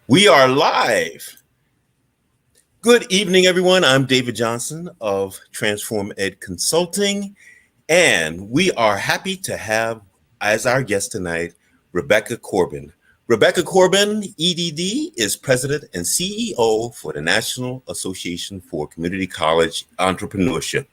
We are live. Good evening, everyone. I'm David Johnson of Transform Ed Consulting, and we are happy to have as our guest tonight Rebecca Corbin. Rebecca Corbin, EDD, is President and CEO for the National Association for Community College Entrepreneurship.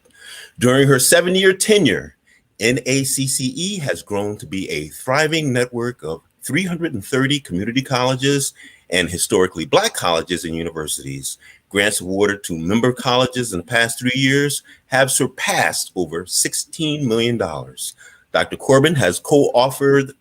During her 7-year tenure, NACCE has grown to be a thriving network of 330 community colleges and historically Black colleges and universities. Grants awarded to member colleges in the past 3 years have surpassed over $16 million. Dr. Corbin has co-authored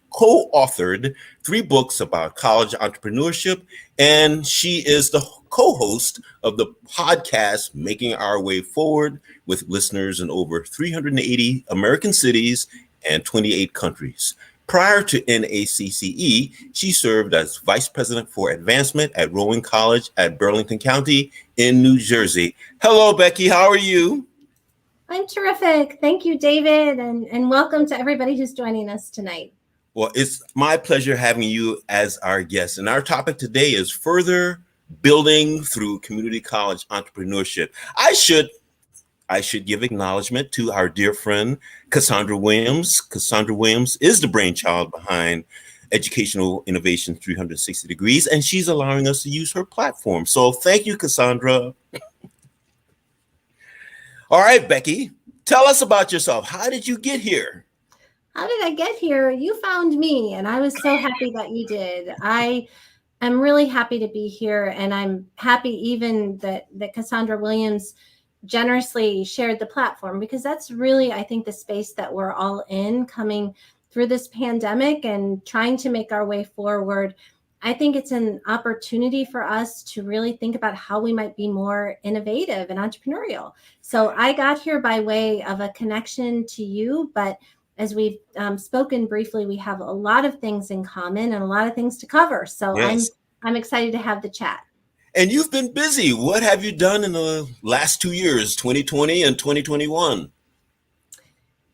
3 books about college entrepreneurship, and she is the co-host of the podcast Making Our Way Forward, with listeners in over 380 American cities and 28 countries. Prior to NACCE, she served as Vice President for Advancement at Rowan College at Burlington County in New Jersey. Hello, Becky. How are you? I'm terrific. Thank you, David, and welcome to everybody who's joining us tonight. Well, it's my pleasure having you as our guest. And our topic today is further building through community college entrepreneurship. I should give acknowledgement to our dear friend, Cassandra Williams. Cassandra Williams is the brainchild behind Educational Innovation 360 Degrees, and she's allowing us to use her platform. So thank you, Cassandra. All right, Becky, tell us about yourself. How did you get here? How did I get here? You found me, and I was so happy that you did. I'm really happy to be here, and I'm happy even that Cassandra Williams generously shared the platform, because that's really, I think, the space that we're all in coming through this pandemic and trying to make our way forward. I think it's an opportunity for us to really think about how we might be more innovative and entrepreneurial. So I got here by way of a connection to you, but as we've spoken briefly, we have a lot of things in common and a lot of things to cover. So yes. I'm excited to have the chat. And you've been busy. What have you done in the last 2 years, 2020 and 2021?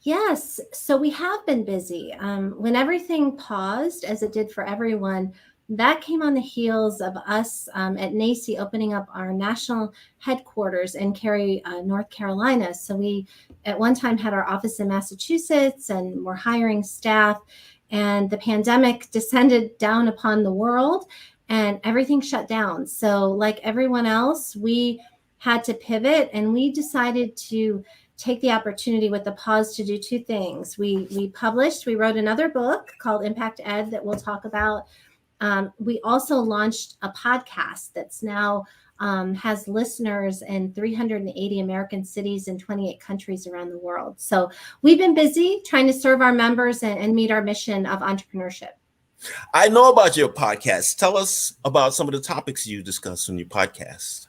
Yes, so we have been busy. When everything paused, as it did for everyone, that came on the heels of us at NACCE opening up our national headquarters in Cary, North Carolina. So we at one time had our office in Massachusetts and were hiring staff, and the pandemic descended down upon the world and everything shut down. So like everyone else, we had to pivot, and we decided to take the opportunity with the pause to do 2 things. We wrote another book called Impact Ed that we'll talk about. We also launched a podcast that's now has listeners in 380 American cities in 28 countries around the world. So we've been busy trying to serve our members and meet our mission of entrepreneurship. I know about your podcast. Tell us about some of the topics you discuss on your podcast.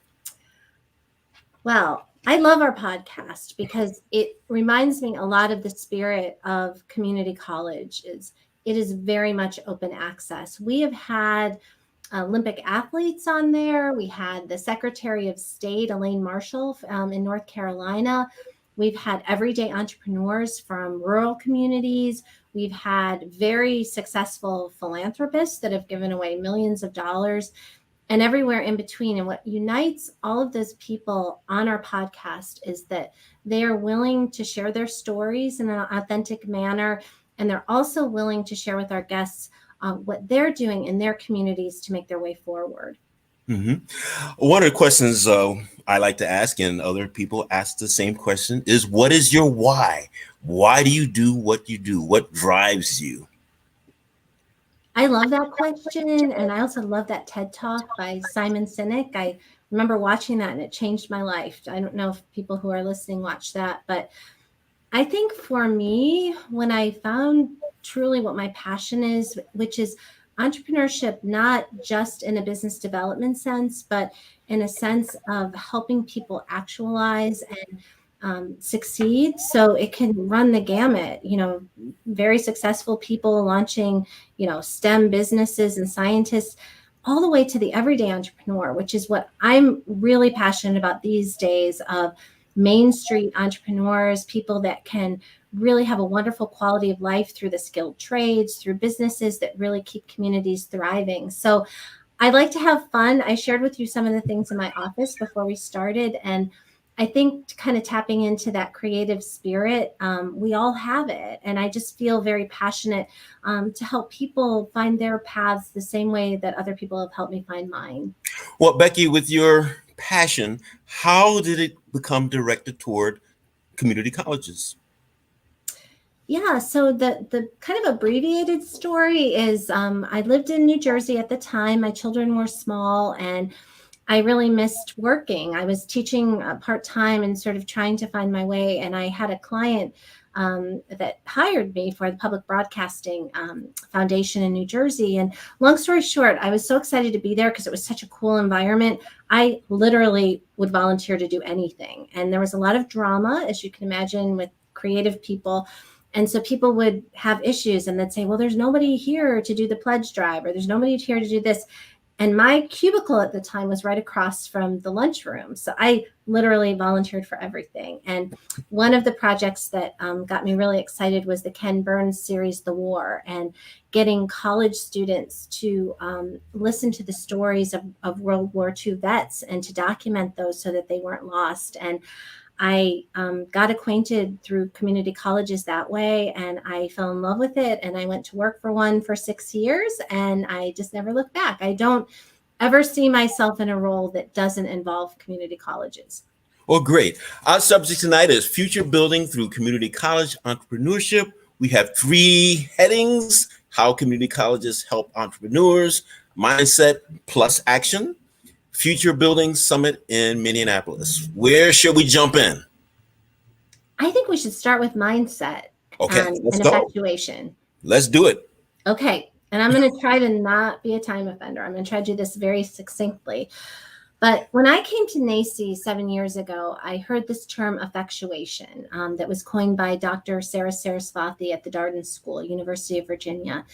Well, I love our podcast because it reminds me a lot of the spirit of community college. It is very much open access. We have had Olympic athletes on there. We had the Secretary of State, Elaine Marshall, in North Carolina. We've had everyday entrepreneurs from rural communities. We've had very successful philanthropists that have given away millions of dollars, and everywhere in between. And what unites all of those people on our podcast is that they are willing to share their stories in an authentic manner, and they're also willing to share with our guests what they're doing in their communities to make their way forward. Mm-hmm. One of the questions I like to ask, and other people ask the same question, is what is your why? Why do you do what you do? What drives you? I love that question. And I also love that TED Talk by Simon Sinek. I remember watching that, and it changed my life. I don't know if people who are listening watch that, but I think for me, when I found truly what my passion is, which is entrepreneurship, not just in a business development sense, but in a sense of helping people actualize and succeed. So it can run the gamut, very successful people launching, STEM businesses and scientists, all the way to the everyday entrepreneur, which is what I'm really passionate about these days, of Main Street entrepreneurs, people that can really have a wonderful quality of life through the skilled trades, through businesses that really keep communities thriving. So I like to have fun. I shared with you some of the things in my office before we started, and I think kind of tapping into that creative spirit, we all have it, and I just feel very passionate to help people find their paths the same way that other people have helped me find mine. Well, Becky, with your passion, how did it become directed toward community colleges? Yeah, so the kind of abbreviated story is I lived in New Jersey at the time. My children were small, and I really missed working. I was teaching part time and sort of trying to find my way. And I had a client that hired me for the Public Broadcasting Foundation in New Jersey. And long story short, I was so excited to be there because it was such a cool environment. I literally would volunteer to do anything. And there was a lot of drama, as you can imagine, with creative people. And so people would have issues and they'd say, well, there's nobody here to do the pledge drive, or there's nobody here to do this. And my cubicle at the time was right across from the lunchroom. So I literally volunteered for everything. And one of the projects that got me really excited was the Ken Burns series, The War, and getting college students to listen to the stories of World War II vets and to document those so that they weren't lost. And I got acquainted through community colleges that way, and I fell in love with it. And I went to work for one for 6 years, and I just never looked back. I don't ever see myself in a role that doesn't involve community colleges. Well, great. Our subject tonight is future building through community college entrepreneurship. We have three headings: how community colleges help entrepreneurs, mindset plus action, future building summit in Minneapolis. Where should we jump in? I think we should start with mindset Okay, let's and go. effectuation. Let's do it. Okay. And I'm going to try to not be a time offender. I'm going to try to do this very succinctly. But when I came to NACCE 7 years ago, I heard this term effectuation that was coined by Dr. Sarah Sarasvathy at the Darden School, University of Virginia.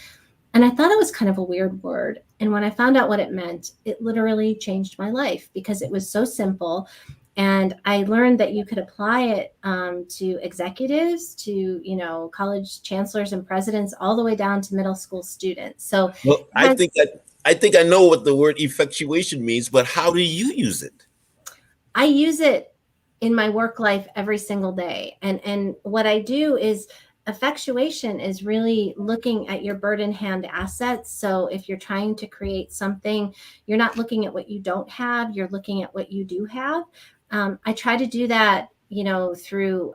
And I thought it was kind of a weird word. And when I found out what it meant, it literally changed my life because it was so simple. And I learned that you could apply it to executives, to college chancellors and presidents, all the way down to middle school students. So Well, it has I think I know what the word effectuation means, but how do you use it? I use it in my work life every single day. And what I do is effectuation is really looking at your bird in hand assets. So if you're trying to create something, you're not looking at what you don't have, you're looking at what you do have. I try to do that, through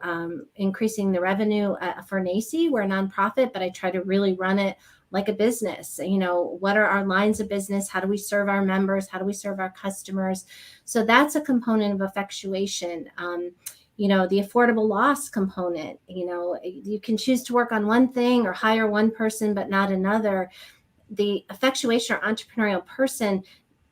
increasing the revenue for NACCE. We're a nonprofit, but I try to really run it like a business. What are our lines of business? How do we serve our members? How do we serve our customers? So that's a component of effectuation. The affordable loss component, you can choose to work on one thing or hire one person, but not another. The effectuation or entrepreneurial person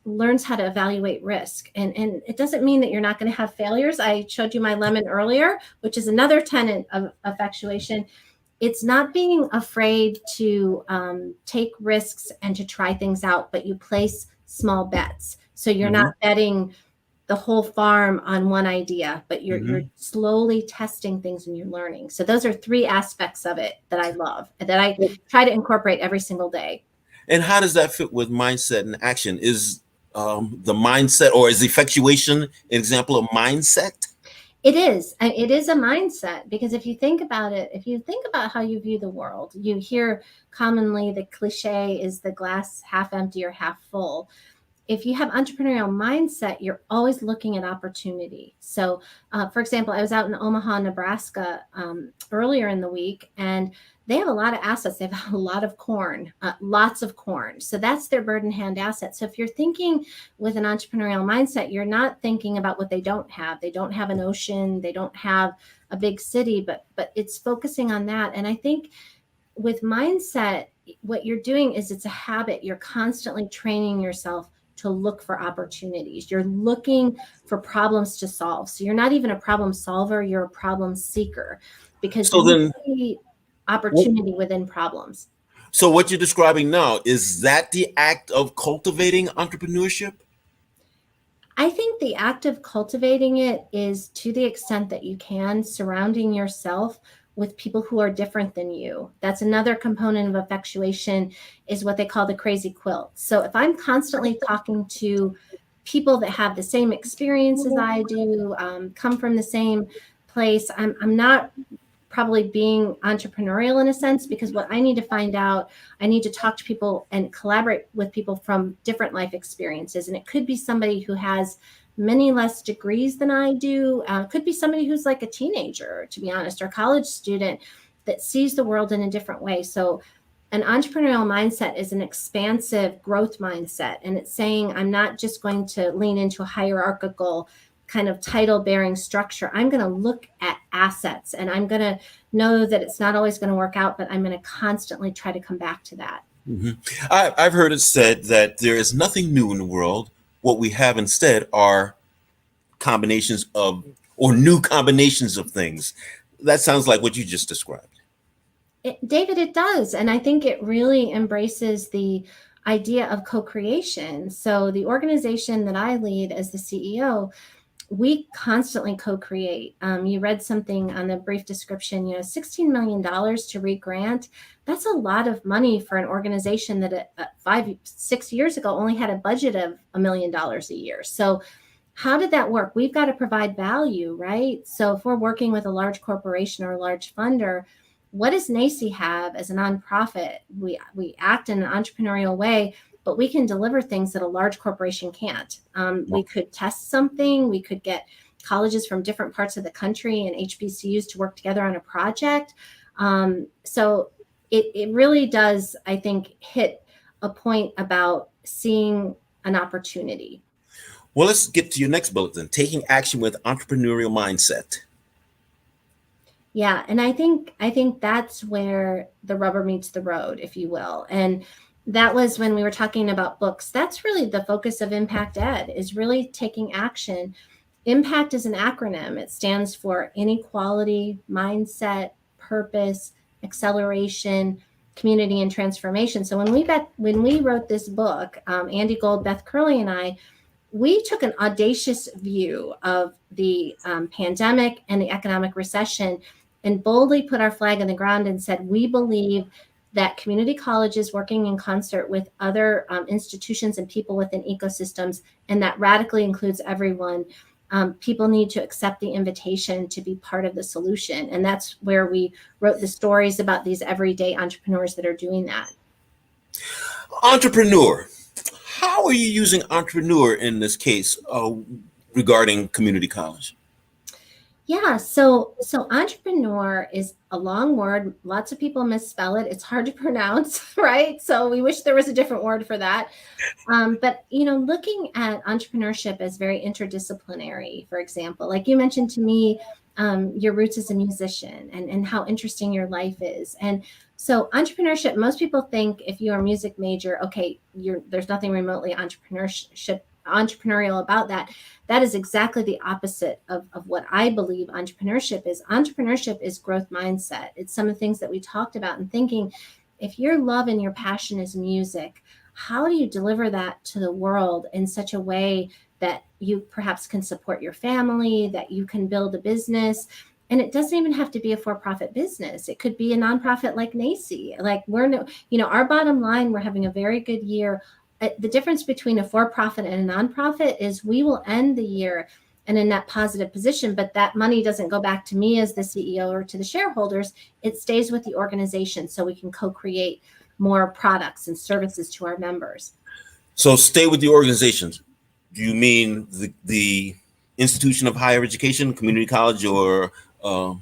learns how to evaluate risk. And it doesn't mean that you're not going to have failures. I showed you my lemon earlier, which is another tenet of effectuation. It's not being afraid to take risks and to try things out, but you place small bets. So you're Mhm, not betting the whole farm on one idea, but you're mhm. slowly testing things and you're learning. So those are three aspects of it that I love, that I try to incorporate every single day. And how does that fit with mindset and action? Is the mindset or is effectuation an example of mindset? It is. It is a mindset because if you think about it, if you think about how you view the world, you hear commonly the cliche is the glass half empty or half full. If you have entrepreneurial mindset, you're always looking at opportunity. So, for example, I was out in Omaha, Nebraska earlier in the week, and they have a lot of assets. They have a lot of corn, lots of corn. So that's their bird in hand asset. So if you're thinking with an entrepreneurial mindset, you're not thinking about what they don't have. They don't have an ocean. They don't have a big city, but it's focusing on that. And I think with mindset, what you're doing is it's a habit. You're constantly training yourself to look for opportunities. You're looking for problems to solve. So you're not even a problem solver, you're a problem seeker because So you then, see what, opportunity within problems. so what you're describing now, is that the act of cultivating entrepreneurship? I think the act of cultivating it is, to the extent that you can, surrounding yourself with people who are with people who are different than you. That's another component of effectuation, is what they call the crazy quilt. So if I'm constantly talking to people that have the same experience as I do, come from the same place, I'm not probably being entrepreneurial in a sense, because what I need to find out, I need to talk to people and collaborate with people from different life experiences. And it could be somebody who has many less degrees than I do. Could be somebody who's like a teenager, to be honest, or a college student that sees the world in a different way. So an entrepreneurial mindset is an expansive growth mindset. And it's saying, I'm not just going to lean into a hierarchical kind of title bearing structure. I'm going to look at assets, and I'm going to know that it's not always going to work out, but I'm going to constantly try to come back to that. Mm-hmm. I've heard it said that there is nothing new in the world. What we have instead are combinations of, or new combinations of things. That sounds like what you just described. David, it does. And I think it really embraces the idea of co-creation. So the organization that I lead as the CEO, we constantly co-create. You read something on the brief description, $16 million to re-grant. That's a lot of money for an organization that 5-6 years ago only had a budget of $1 million a year. So how did that work? We've got to provide value, right? So if we're working with a large corporation or a large funder, what does NACI have as a nonprofit? We act in an entrepreneurial way, but we can deliver things that a large corporation can't. We could test something. We could get colleges from different parts of the country and HBCUs to work together on a project. So it really does, I think, hit a point about seeing an opportunity. Well, let's get to your next bullet then, taking action with entrepreneurial mindset. Yeah, and I think that's where the rubber meets the road, if you will. And that was when we were talking about books. That's really the focus of Impact Ed, is really taking action. Impact is an acronym. It stands for inequality, mindset, purpose, acceleration, community, and transformation. So when we wrote this book, Andy Gold, Beth Curley, and I, we took an audacious view of the pandemic and the economic recession, and boldly put our flag in the ground and said, we believe that community colleges working in concert with other institutions and people within ecosystems, and that radically includes everyone, people need to accept the invitation to be part of the solution. And that's where we wrote the stories about these everyday entrepreneurs that are doing that. Entrepreneur. How are you using entrepreneur in this case regarding community college? Yeah, so entrepreneur is a long word. Lots of people misspell it. It's hard to pronounce, right? So we wish there was a different word for that. But looking at entrepreneurship as very interdisciplinary, for example, like you mentioned to me, your roots as a musician and how interesting your life is. And so entrepreneurship, most people think if you're a music major, okay, there's nothing remotely entrepreneurial about that. That is exactly the opposite of what I believe entrepreneurship is. Entrepreneurship is growth mindset. It's some of the things that we talked about, and thinking, if your love and your passion is music, how do you deliver that to the world in such a way that you perhaps can support your family, that you can build a business? And it doesn't even have to be a for-profit business. It could be a nonprofit like NACI. Like our bottom line, we're having a very good year. The difference between a for-profit and a nonprofit is we will end the year in a net positive position, but that money doesn't go back to me as the CEO or to the shareholders. It stays with the organization so we can co-create more products and services to our members. So stay with the organizations. Do you mean the institution of higher education, community college, or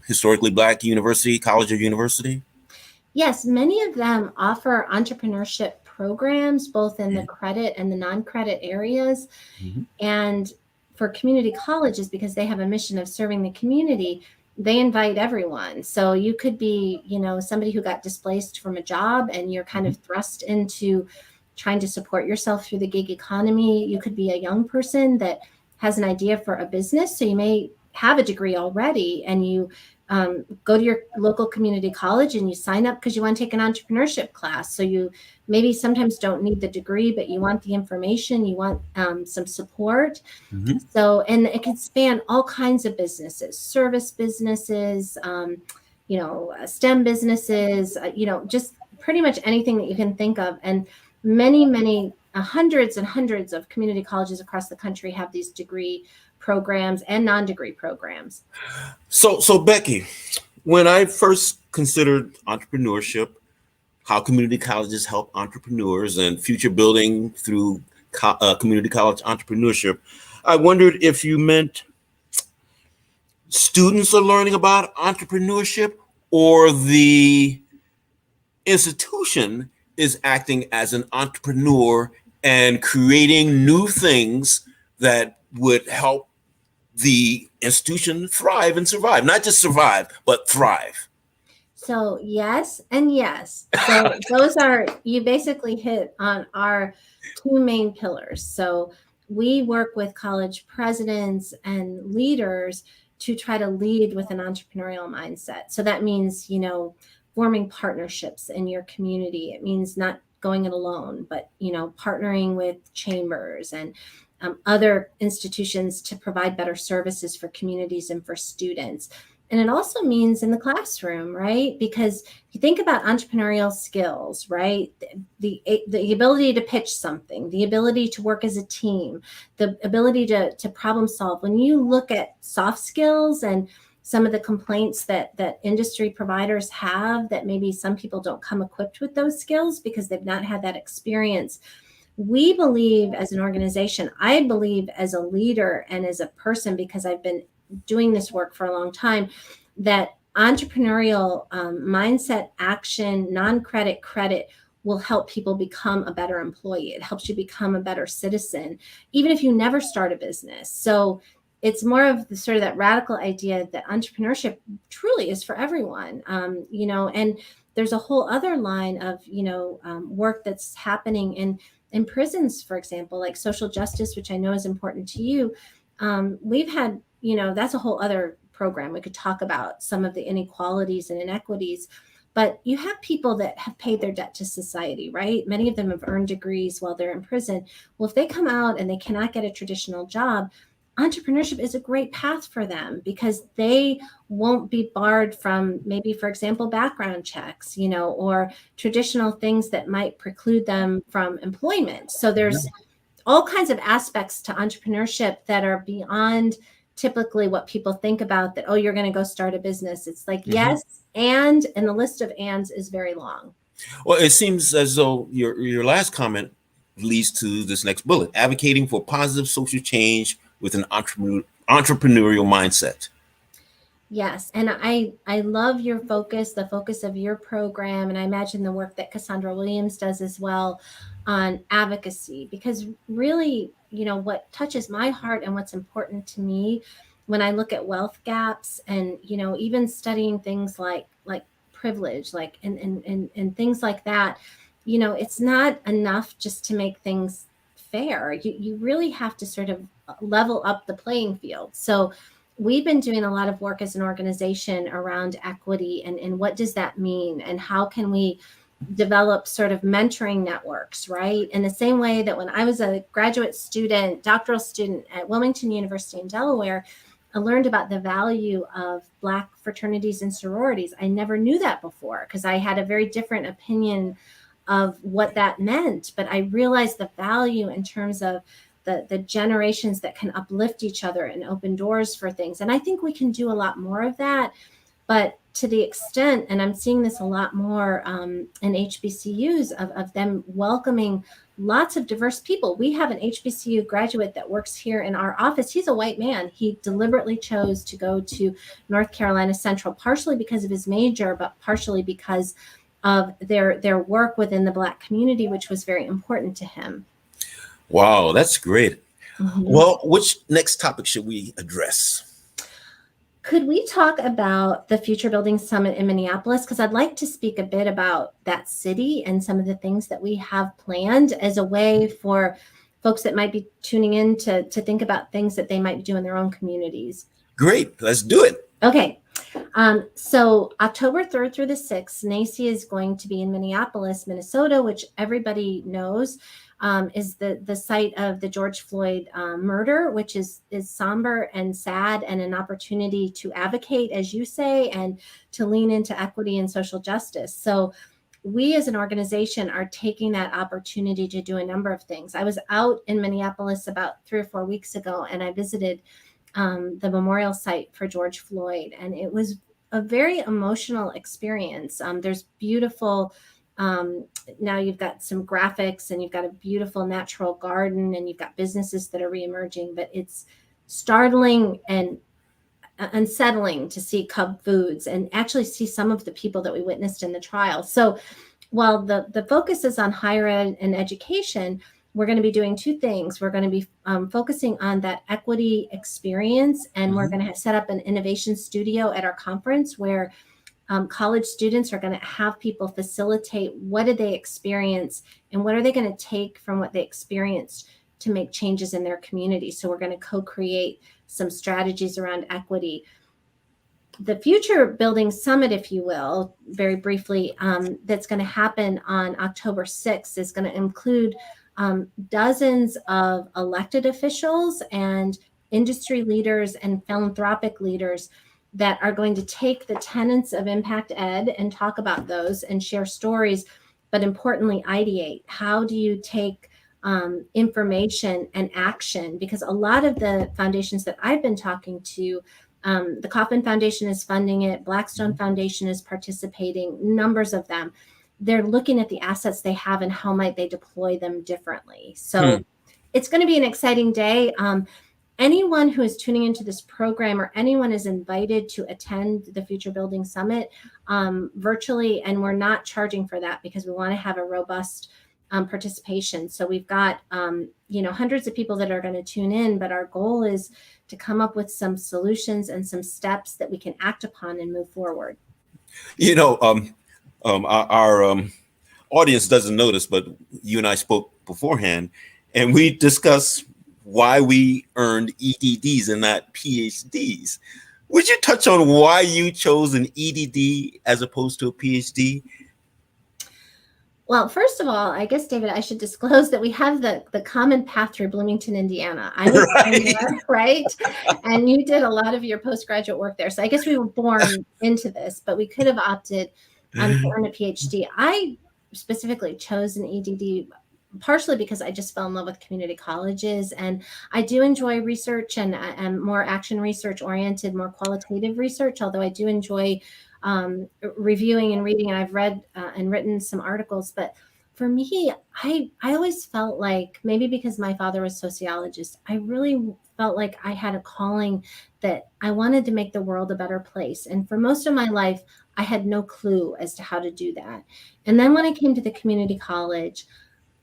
historically Black university, college or university? Yes, many of them offer entrepreneurship programs, both in the credit and the non-credit areas. Mm-hmm. And for community colleges, because they have a mission of serving the community, they invite everyone. So you could be, somebody who got displaced from a job and you're kind of thrust into trying to support yourself through the gig economy. You could be a young person that has an idea for a business. So you may have a degree already, and you go to your local community college and you sign up because you want to take an entrepreneurship class. So you maybe sometimes don't need the degree, but you want the information, you want some support. Mm-hmm. So, and it can span all kinds of businesses, service businesses, STEM businesses, just pretty much anything that you can think of. And many hundreds and hundreds of community colleges across the country have these degree programs and non-degree programs. So Becky, when I first considered entrepreneurship, how community colleges help entrepreneurs and future building through community college entrepreneurship, I wondered if you meant students are learning about entrepreneurship or the institution is acting as an entrepreneur and creating new things that would help the institution thrive and survive, not just survive, but thrive. So yes and yes. So those are, you basically hit on our two main pillars. So we work with college presidents and leaders to try to lead with an entrepreneurial mindset. So that means, forming partnerships in your community. It means not going it alone, but, partnering with chambers and other institutions to provide better services for communities and for students. And it also means in the classroom, right? Because you think about entrepreneurial skills, right? The ability to pitch something, the ability to work as a team, the ability to problem solve. When you look at soft skills and some of the complaints that industry providers have, that maybe some people don't come equipped with those skills because they've not had that experience. We believe as an organization, I believe as a leader and as a person, because I've been doing this work for a long time, that entrepreneurial mindset, action, non-credit, credit will help people become a better employee. It helps you become a better citizen, even if you never start a business. So it's more of the sort of that radical idea that entrepreneurship truly is for everyone, and there's a whole other line of, work that's happening in prisons, for example, like social justice, which I know is important to you. We've had, that's a whole other program. We could talk about some of the inequalities and inequities, but you have people that have paid their debt to society, right? Many of them have earned degrees while they're in prison. Well, if they come out and they cannot get a traditional job, entrepreneurship is a great path for them because they won't be barred from maybe, for example, background checks, or traditional things that might preclude them from employment. So there's all kinds of aspects to entrepreneurship that are beyond typically what people think about, that, oh, you're going to go start a business. It's like, yes, and the list of ands is very long. Well, it seems as though your last comment leads to this next bullet: advocating for positive social change with an entrepreneurial mindset. Yes. And I love your focus, the focus of your program. And I imagine the work that Cassandra Williams does as well on advocacy, because really, what touches my heart and what's important to me when I look at wealth gaps and, even studying things like privilege, like, and things like that, it's not enough just to make things fair. You really have to sort of level up the playing field. So we've been doing a lot of work as an organization around equity and what does that mean, and how can we develop sort of mentoring networks, right? In the same way that when I was a graduate student, doctoral student at Wilmington University in Delaware, I learned about the value of Black fraternities and sororities. I never knew that before because I had a very different opinion of what that meant, but I realized the value in terms of the generations that can uplift each other and open doors for things. And I think we can do a lot more of that. But to the extent, and I'm seeing this a lot more in HBCUs, of them welcoming lots of diverse people. We have an HBCU graduate that works here in our office. He's a white man. He deliberately chose to go to North Carolina Central, partially because of his major, but partially because of their work within the Black community, which was very important to him. Wow, that's great. Well, which next topic should we address? Could we talk about the Future Building Summit in Minneapolis? Because I'd like to speak a bit about that city and some of the things that we have planned as a way for folks that might be tuning in to think about things that they might do in their own communities. Great, let's do it. Okay. So October 3rd through the 6th, NACCE is going to be in Minneapolis, Minnesota, which everybody knows is the site of the George Floyd murder, which is somber and sad, and an opportunity to advocate, as you say, and to lean into equity and social justice. So we as an organization are taking that opportunity to do a number of things. I was out in Minneapolis about 3 or 4 weeks ago, and I visited the memorial site for George Floyd, and it was a very emotional experience. There's beautiful, now you've got some graphics, and you've got a beautiful natural garden, and you've got businesses that are reemerging, but it's startling and unsettling to see Cub Foods and actually see some of the people that we witnessed in the trial. So while the focus is on higher ed and education, we're going to be doing two things. We're going to be focusing on that equity experience, and we're going to set up an innovation studio at our conference where college students are going to have people facilitate what did they experience and what are they going to take from what they experienced to make changes in their community. So we're going to co-create some strategies around equity. The Future Building Summit, if you will, very briefly, that's going to happen on October 6th is going to include dozens of elected officials and industry leaders and philanthropic leaders that are going to take the tenets of impact ed and talk about those and share stories, but importantly, ideate. How do you take information and action? Because a lot of the foundations that I've been talking to, the Kauffman Foundation is funding it, Blackstone Foundation is participating, numbers of them. They're looking at the assets they have and how might they deploy them differently. So it's going to be an exciting day. Anyone who is tuning into this program or anyone is invited to attend the Future Building Summit virtually, and we're not charging for that because we want to have a robust participation. So we've got hundreds of people that are going to tune in, but our goal is to come up with some solutions and some steps that we can act upon and move forward. Our audience doesn't notice, but you and I spoke beforehand, and we discussed why we earned EDDs and not PhDs. Would you touch on why you chose an EDD as opposed to a PhD? Well, first of all, I guess, David, I should disclose that we have the common path through Bloomington, Indiana. I was there, right? And you did a lot of your postgraduate work there. So I guess we were born into this, but we could have opted to earn a PhD. I specifically chose an EDD partially because I just fell in love with community colleges, and I do enjoy research and more action research oriented, more qualitative research, although I do enjoy reviewing and reading, and I've read and written some articles. But for me, I always felt like, maybe because my father was a sociologist, I really felt like I had a calling that I wanted to make the world a better place. And for most of my life, I had no clue as to how to do that. And then when I came to the community college,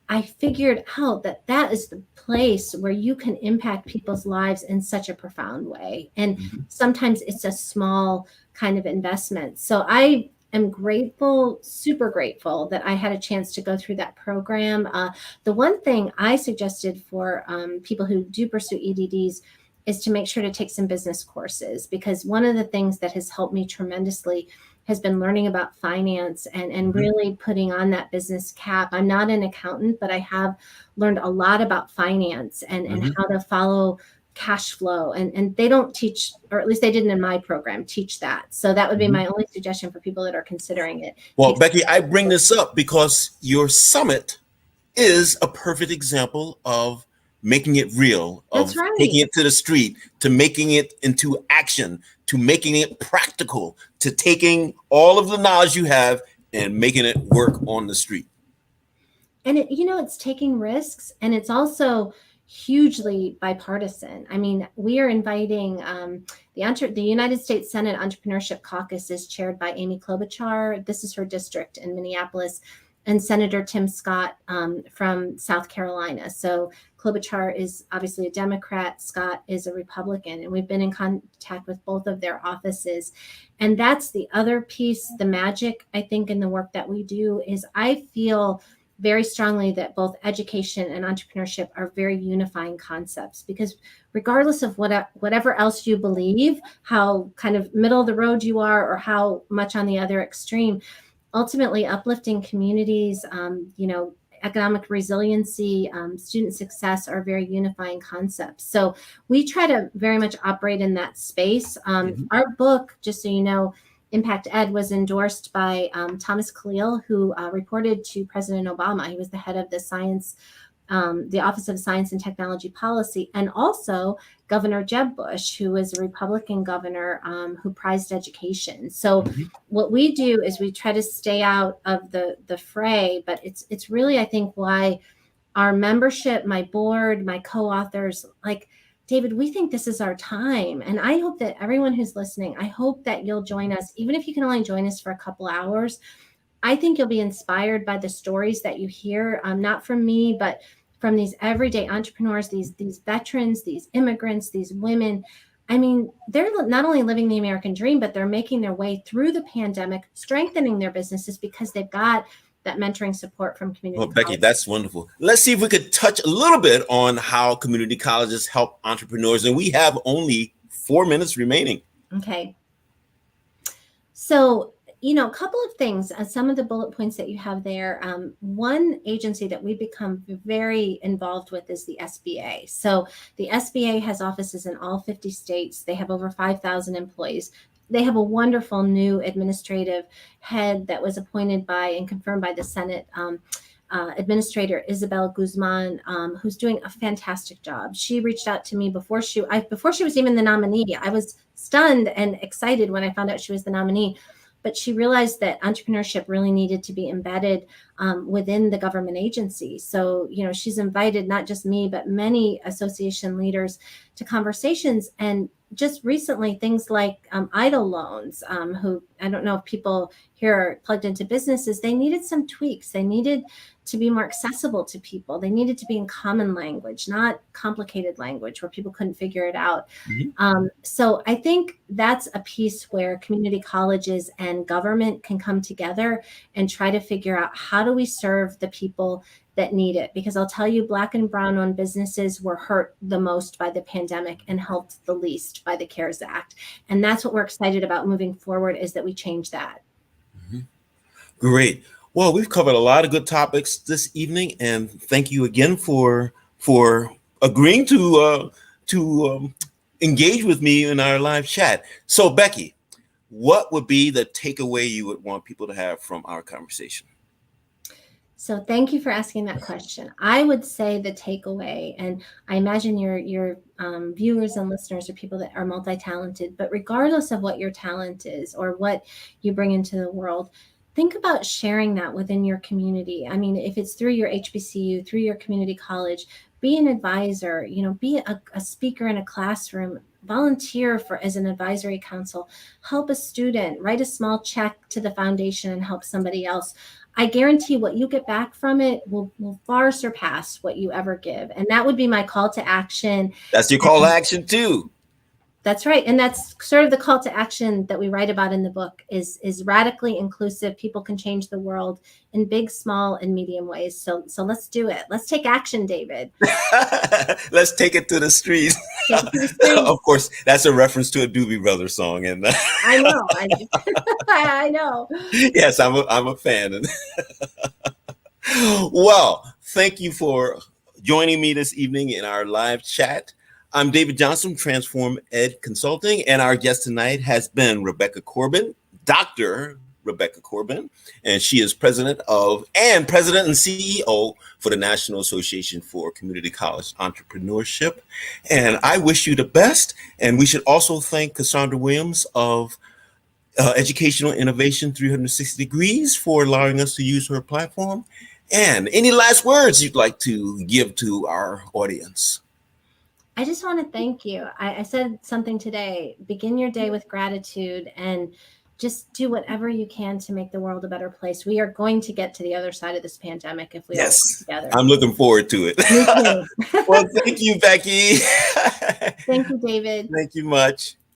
I figured out that that is the place where you can impact people's lives in such a profound way. And sometimes it's a small kind of investment. So I am grateful, super grateful that I had a chance to go through that program. The one thing I suggested for people who do pursue EDDs is to make sure to take some business courses, because one of the things that has helped me tremendously has been learning about finance and really putting on that business cap. I'm not an accountant, but I have learned a lot about finance and how to follow cash flow. And they don't teach, or at least they didn't in my program, teach that. So that would be my only suggestion for people that are considering it. Well, Becky, I bring this up because your summit is a perfect example of making it real, of taking it to the street, to making it into action, to making it practical, to taking all of the knowledge you have and making it work on the street. And it's taking risks, and it's also hugely bipartisan. I mean, we are inviting the United States Senate Entrepreneurship Caucus is chaired by Amy Klobuchar. This is her district in Minneapolis, and Senator Tim Scott from South Carolina. So Klobuchar is obviously a Democrat, Scott is a Republican, and we've been in contact with both of their offices. And that's the other piece, the magic, I think, in the work that we do is I feel very strongly that both education and entrepreneurship are very unifying concepts, because regardless of whatever else you believe, how kind of middle of the road you are or how much on the other extreme, ultimately uplifting communities, economic resiliency, student success are very unifying concepts. So we try to very much operate in that space. Our book, just so you know, Impact Ed, was endorsed by Thomas Khalil, who reported to President Obama. He was the head of the Office of Science and Technology Policy, and also Governor Jeb Bush, who was a Republican governor who prized education. So what we do is we try to stay out of the fray, but it's really, I think, why our membership, my board, my co-authors, like, David, we think this is our time. And I hope that everyone who's listening, I hope that you'll join us, even if you can only join us for a couple hours. I think you'll be inspired by the stories that you hear, not from me, but from these everyday entrepreneurs, these veterans, these immigrants, these women. I mean, they're not only living the American dream, but they're making their way through the pandemic, strengthening their businesses because they've got that mentoring support from community Well, Becky, colleges. that's wonderful. Let's see if we could touch a little bit on how community colleges help entrepreneurs. And we have only 4 minutes remaining. Okay. So, a couple of things, some of the bullet points that you have there. One agency that we've become very involved with is the SBA. So the SBA has offices in all 50 states. They have over 5,000 employees. They have a wonderful new administrative head that was appointed by and confirmed by the Senate, Administrator Isabel Guzman, who's doing a fantastic job. She reached out to me before she was even the nominee. I was stunned and excited when I found out she was the nominee. But she realized that entrepreneurship really needed to be embedded within the government agency. So, she's invited not just me, but many association leaders to conversations. And just recently, things like EIDL loans, who I don't know if people here are plugged into businesses, they needed some tweaks. They needed to be more accessible to people. They needed to be in common language, not complicated language where people couldn't figure it out. So I think that's a piece where community colleges and government can come together and try to figure out how do we serve the people that need it. Because I'll tell you, Black and brown owned businesses were hurt the most by the pandemic and helped the least by the CARES Act. And that's what we're excited about moving forward, is that we change that. Great. Well, we've covered a lot of good topics this evening, and thank you again for agreeing to engage with me in our live chat. So, Becky, what would be the takeaway you would want people to have from our conversation? So thank you for asking that question. I would say the takeaway, and I imagine your viewers and listeners are people that are multi-talented, but regardless of what your talent is or what you bring into the world, think about sharing that within your community. I mean, if it's through your HBCU, through your community college, be an advisor, be a speaker in a classroom, volunteer as an advisory council, help a student, write a small check to the foundation and help somebody else. I guarantee what you get back from it will far surpass what you ever give. And that would be my call to action. That's your call to action too. That's right. And that's sort of the call to action that we write about in the book is radically inclusive. People can change the world in big, small, and medium ways. So let's do it. Let's take action, David. Let's take it to the streets. Of course, that's a reference to a Doobie Brothers song. And I know. I know. Yes, I'm a fan. Well, thank you for joining me this evening in our live chat. I'm David Johnson, Transform Ed Consulting, and our guest tonight has been Rebecca Corbin, Dr. Rebecca Corbin, and she is president and CEO for the National Association for Community College Entrepreneurship. And I wish you the best. And we should also thank Cassandra Williams of Educational Innovation 360 Degrees for allowing us to use her platform. And any last words you'd like to give to our audience? I just want to thank you. I said something today, begin your day with gratitude and just do whatever you can to make the world a better place. We are going to get to the other side of this pandemic if we all work together. I'm looking forward to it. Me too. Well, thank you, Becky. Thank you, David. Thank you much.